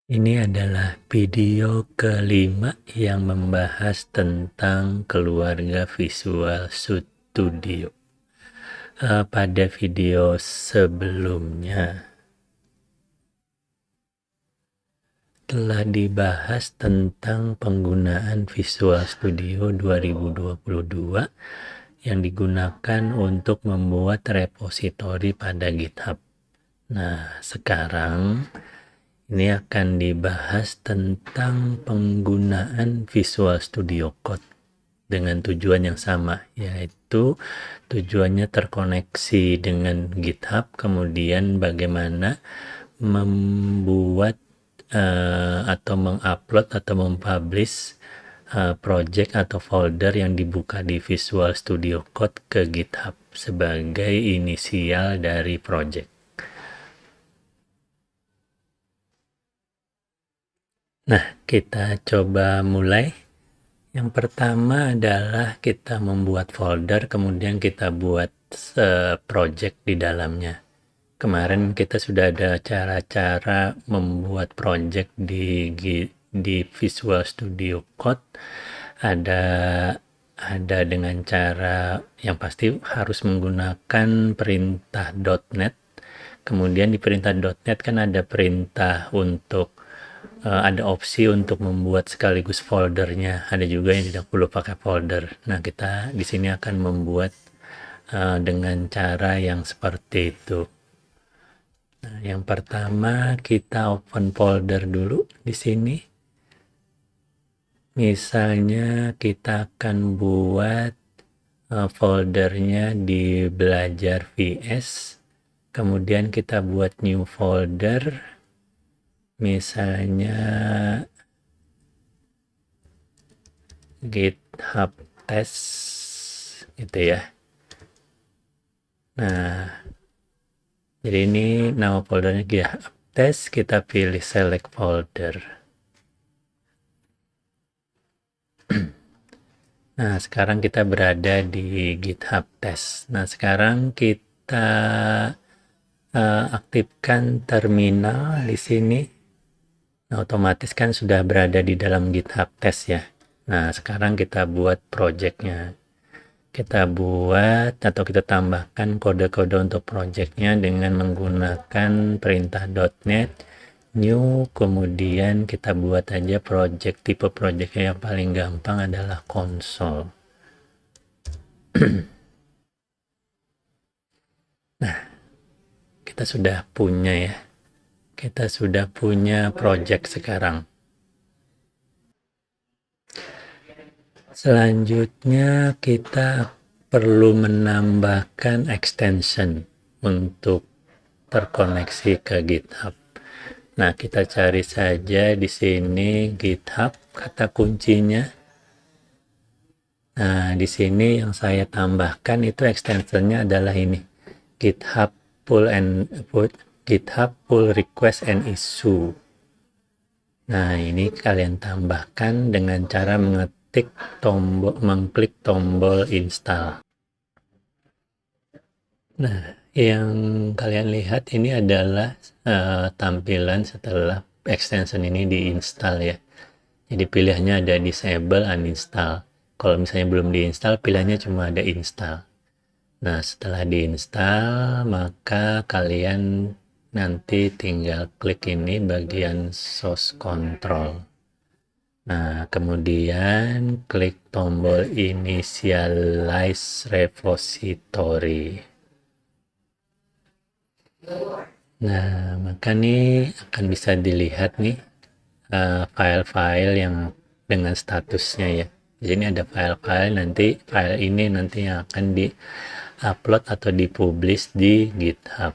Ini adalah video kelima yang membahas tentang keluarga Visual Studio. Pada video sebelumnya telah dibahas tentang penggunaan Visual Studio 2022 yang digunakan untuk membuat repositori pada GitHub. Nah, sekarang ini akan dibahas tentang penggunaan Visual Studio Code dengan tujuan yang sama, yaitu tujuannya terkoneksi dengan GitHub, kemudian bagaimana membuat atau mengupload atau mempublish project atau folder yang dibuka di Visual Studio Code ke GitHub sebagai inisial dari project. Nah, kita coba mulai. Yang pertama adalah kita membuat folder, kemudian kita buat project di dalamnya. Kemarin kita sudah ada cara-cara membuat project di Visual Studio Code. Ada dengan cara yang pasti harus menggunakan perintah .NET. Kemudian di perintah .NET kan ada perintah untuk ada opsi untuk membuat sekaligus foldernya. Ada juga yang tidak perlu pakai folder. Nah, kita di sini akan membuat dengan cara yang seperti itu. Nah, yang pertama kita open folder dulu di sini. Misalnya kita akan buat foldernya di belajar VS. Kemudian kita buat new folder. Misalnya GitHub test gitu ya. Nah, jadi ini nama foldernya GitHub test, kita pilih select folder. Nah, sekarang kita berada di GitHub test. Nah, sekarang kita aktifkan terminal di sini. Nah, otomatis kan sudah berada di dalam GitHub test ya. Nah, sekarang kita buat projectnya. Kita buat atau kita tambahkan kode-kode untuk projectnya dengan menggunakan perintah .NET new, kemudian kita buat aja project, tipe projectnya yang paling gampang adalah console. Nah, kita sudah punya ya, kita sudah punya project sekarang. Selanjutnya kita perlu menambahkan extension untuk terkoneksi ke GitHub. Nah, kita cari saja di sini GitHub, kata kuncinya. Nah, di sini yang saya tambahkan itu extensionnya adalah ini, GitHub pull request and issue. Nah, ini kalian tambahkan dengan cara mengklik tombol install. Nah, yang kalian lihat ini adalah tampilan setelah extension ini diinstal ya. Jadi pilihannya ada disable, uninstall. Kalau misalnya belum diinstal, pilihannya cuma ada install. Nah, setelah diinstal, maka kalian nanti tinggal klik ini bagian source control. Nah, kemudian klik tombol initialize repository. Nah, maka nih akan bisa dilihat nih file-file yang dengan statusnya ya. Jadi ini ada file-file, nanti file ini nanti yang akan di-upload atau dipublish di GitHub.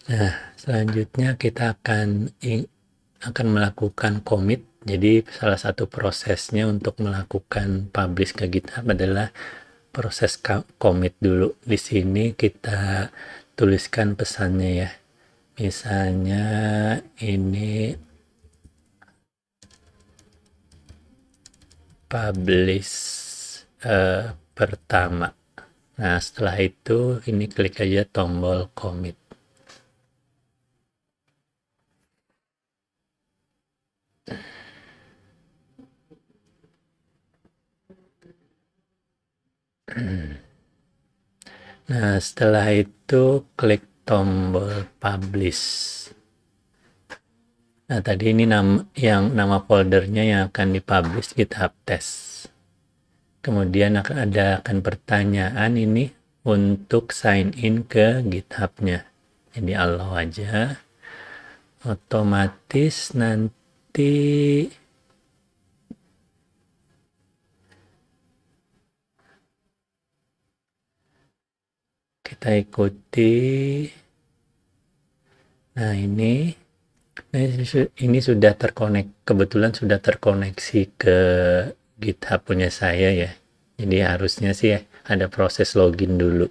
Nah, selanjutnya kita akan melakukan commit. Jadi salah satu prosesnya untuk melakukan publish ke GitHub adalah proses commit dulu. Di sini kita tuliskan pesannya ya. Misalnya ini publish pertama. Nah, setelah itu ini klik aja tombol commit. Nah, setelah itu klik tombol publish. Nah, tadi ini nama foldernya yang akan dipublish GitHub Test. Kemudian akan pertanyaan ini untuk sign in ke GitHub-nya. Jadi allow aja. Otomatis nanti kita ikuti. Nah, ini sudah kebetulan sudah terkoneksi ke GitHub punya saya ya. Jadi harusnya sih ada proses login dulu.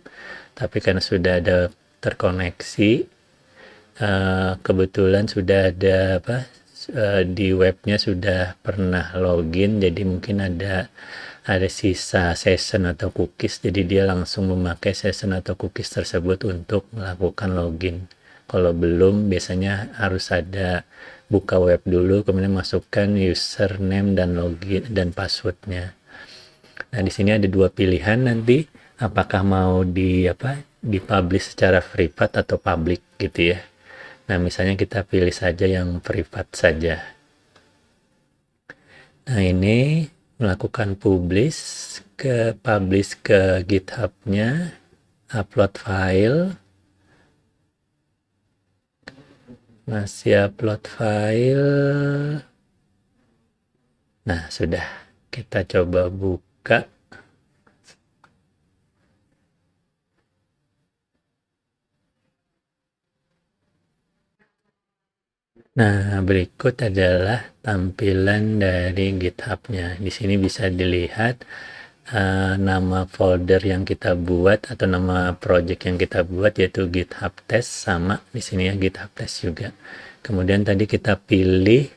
Tapi karena sudah ada terkoneksi, kebetulan sudah ada di webnya sudah pernah login, jadi mungkin ada sisa session atau cookies, jadi dia langsung memakai session atau cookies tersebut untuk melakukan login. Kalau belum, biasanya harus ada buka web dulu, kemudian masukkan username dan login dan passwordnya. Nah, di sini ada dua pilihan nanti, apakah mau dipublish secara privat atau public gitu ya. Nah, misalnya kita pilih saja yang privat saja. Nah, ini melakukan publish ke GitHub-nya, upload file. Masih upload file. Nah, sudah. Kita coba buka. Nah, berikut adalah tampilan dari GitHub-nya. Di sini bisa dilihat nama folder yang kita buat atau nama project yang kita buat, yaitu GitHub Test, sama di sini ya GitHub Test juga. Kemudian tadi kita pilih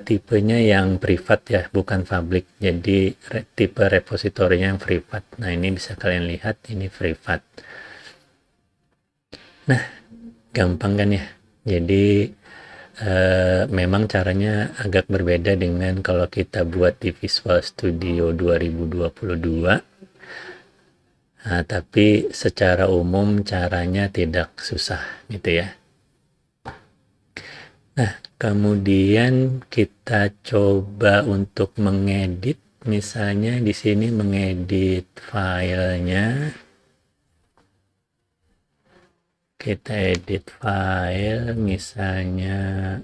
tipenya yang privat ya, bukan public. Jadi tipe repositorinya yang privat. Nah, ini bisa kalian lihat ini privat. Nah, gampang kan ya. Jadi memang caranya agak berbeda dengan kalau kita buat di Visual Studio 2022. Nah, tapi secara umum caranya tidak susah gitu ya. Nah, kemudian kita coba untuk mengedit, misalnya di sini mengedit filenya. Kita edit file misalnya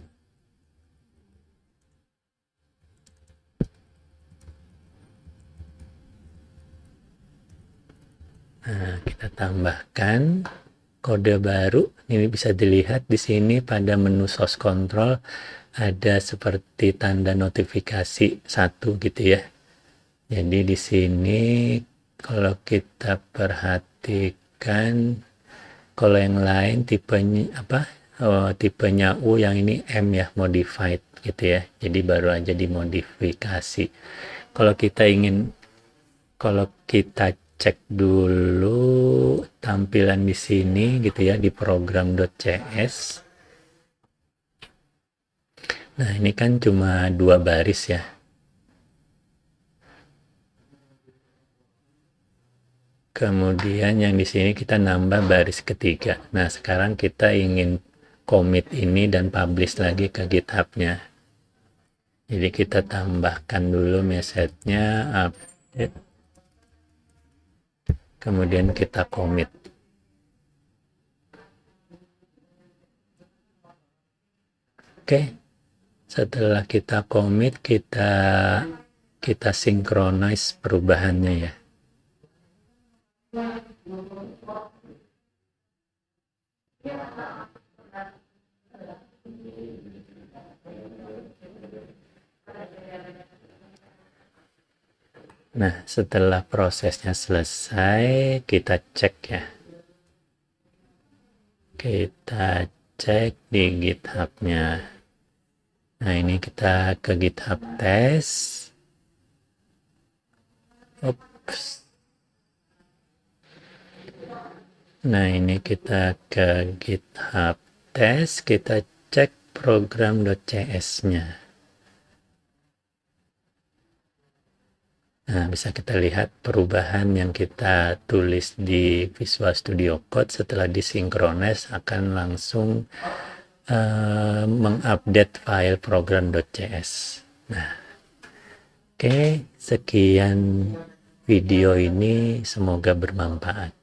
kita tambahkan kode baru. Ini bisa dilihat di sini pada menu source control ada seperti tanda notifikasi satu gitu ya. Jadi di sini kalau kita perhatikan, kalau yang lain tipenya U, yang ini M ya, modified gitu ya. Jadi baru aja dimodifikasi. Kalau kita cek dulu tampilan di sini gitu ya, di program.cs. Nah, ini kan cuma 2 baris ya. Kemudian yang di sini kita nambah baris ketiga. Nah, sekarang kita ingin commit ini dan publish lagi ke GitHub-nya. Jadi kita tambahkan dulu message-nya update. Kemudian kita commit. Oke. Setelah kita commit, kita synchronize perubahannya ya. Nah, setelah prosesnya selesai, kita cek ya. Kita cek di GitHub-nya. Nah, ini kita ke GitHub Test. Oops. Nah, ini kita ke GitHub test, kita cek program.cs-nya. Nah, bisa kita lihat perubahan yang kita tulis di Visual Studio Code setelah disinkronis akan langsung mengupdate file program.cs. Nah, oke, sekian video ini, semoga bermanfaat.